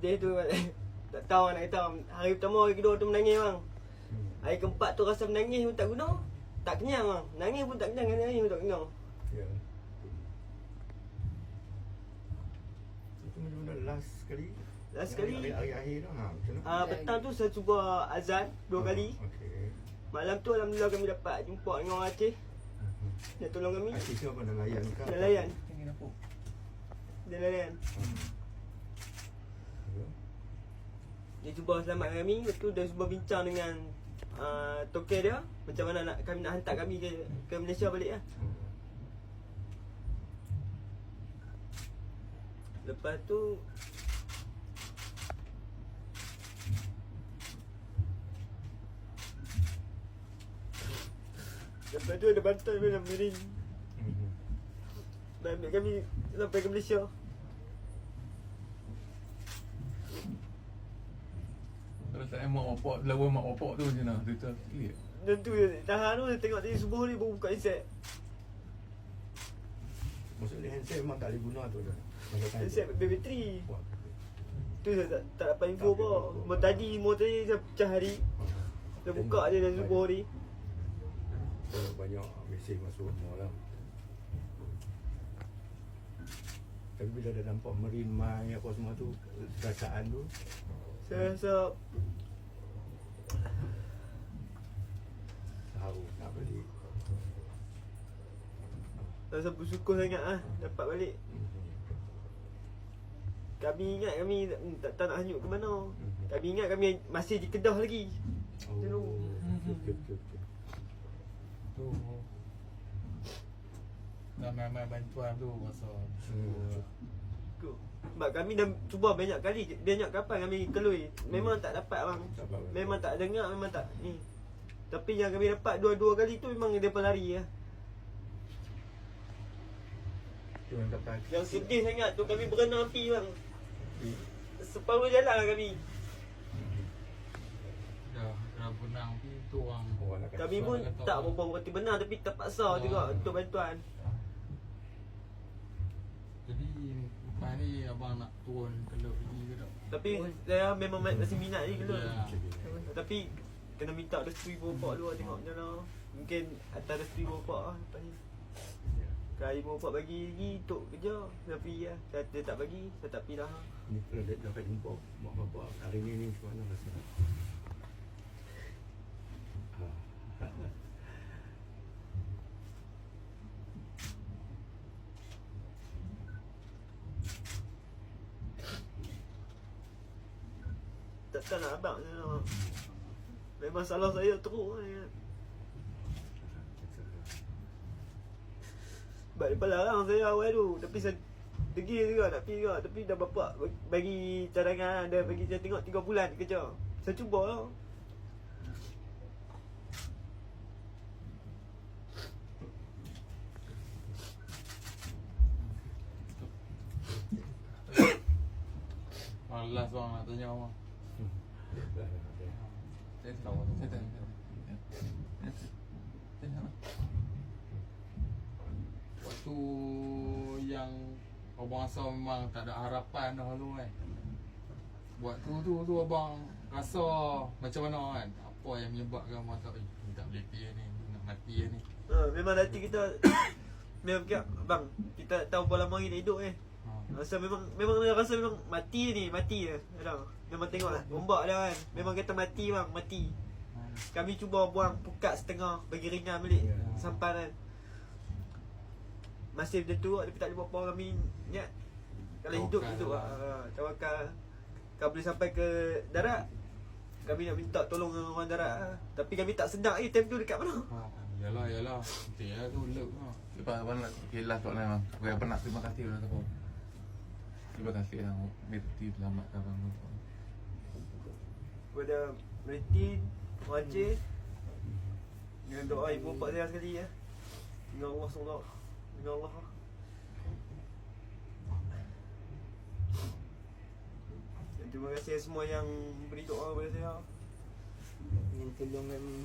Dia tu tak tahu nak kata. Hari pertama, hari kedua tu menangis bang. Hari keempat tu rasa menangis pun tak guna. Tak kenyang bang. Nangis pun tak kenyang, nangis pun tak kenyang. Ya. Itu benar-benar last sekali. Last sekali. Hari akhir tu macam mana? Petang tu saya cuba azan 2 kali. Okey. Malam tu alhamdulillah kami dapat jumpa dengan orang Aceh. Dia tolong kami. Aceh tu apa, nelayan ke? Nelayan. Tinggi dapur. Dia nelayan. Dia cuba selamatkan kami. Lepas tu dia cuba bincang dengan token dia. Macam mana kami nak hantar kami ke Malaysia balik lah. Lepas tu ada bantuan daripada Mirin. Dan ambil kami sampai ke Malaysia. Kalau tak mak bapak, lawan mak bapak tu macam mana? Cerita sikit. Dan tu tahan tu, tengok tadi subuh ni baru buka handset. Maksudnya handset memang tak boleh guna tu dah. Handset bateri. Wah. Tu saya tak dapat info apa. Tadi saya pecah hari. Saya buka je dari subuh ni. Banyak mesej masuk semua lah. Tapi bila dah nampak Marine Mai apa semua tu, perasaan tu Saya rasa tahu nak balik. rasa bersyukur sangat lah dapat balik. Kami ingat kami tak nak hanyut ke mana. Kami ingat kami masih di Kedah lagi. Okey. Tu nak mai bantuan tu masa Sebab kami dah cuba banyak kapal kami kelui. Memang tak dapat bang. Memang tak dengar, memang tak ni. Tapi yang kami dapat dua kali tu memang dia pelari lah. Tu yang dapat. Yang sedih sangat tu kami berenang api bang. Separuh jalan lah kami. dah benang tu orang. Kami pun tak berapa berhenti benar tapi terpaksa juga untuk bantuan. Jadi lepas ni abang nak turun kelab pergi ke tak? Tapi saya memang masih minat ni dulu. Ya. Tapi kena minta restu ibu bapa dulu tengok macam mana. Mungkin atas restu ibu bapa lah lepas ni. Kalau ibu bapa bagi lagi untuk kerja, saya pergi lah. Dia tak bagi, saya tak pergi lah. Ni kalau dia dapat jumpa mak bapak hari ni macam mana rasa? Tak nak abang je lah. Memang salah saya teruk lah ya. Sebab dia larang saya awal tu. Tapi saya degil juga nak pergi juga. Tapi dah bapak bagi cadangan. Dia bagi saya tengok 3 bulan kerja. Saya cuba lah. Last orang nak tanya abang. Saya tahu. Waktu yang abang rasa memang tak ada harapan dah lalu kan. Waktu tu abang rasa macam mana kan? Apa yang menyebabkan abang tak boleh pergi ni, nak mati ni. Memang hati kita memang fikir, bang, kita tahu berapa lama kita hidup ni. Rasa memang rasa memang mati je. Memang tengok lah ombak dah kan. Memang kata mati bang, mati. Kami cuba buang pukat setengah bagi ringan balik sampan kan. Masih macam tu tapi tak ada apa-apa kami niat. Kalau hidup tu tawakal. Kalau boleh sampai ke darat, kami nak minta tolong orang darat. Tapi kami tak sedar time tu dekat mana. Yalah. Nanti lah tu lep lah. Lepas abang nak last soalan abang. Okey, abang nak terima kasih lah tu. Terima kasih yang Merti selamatkan abang. Kepada Metin, Wajib dengan doa ibu bapa saya sekali ya. Dengan Allah SWT. Dengan Allah. Dan terima kasih semua yang beri doa kepada saya. Yang tolong kami.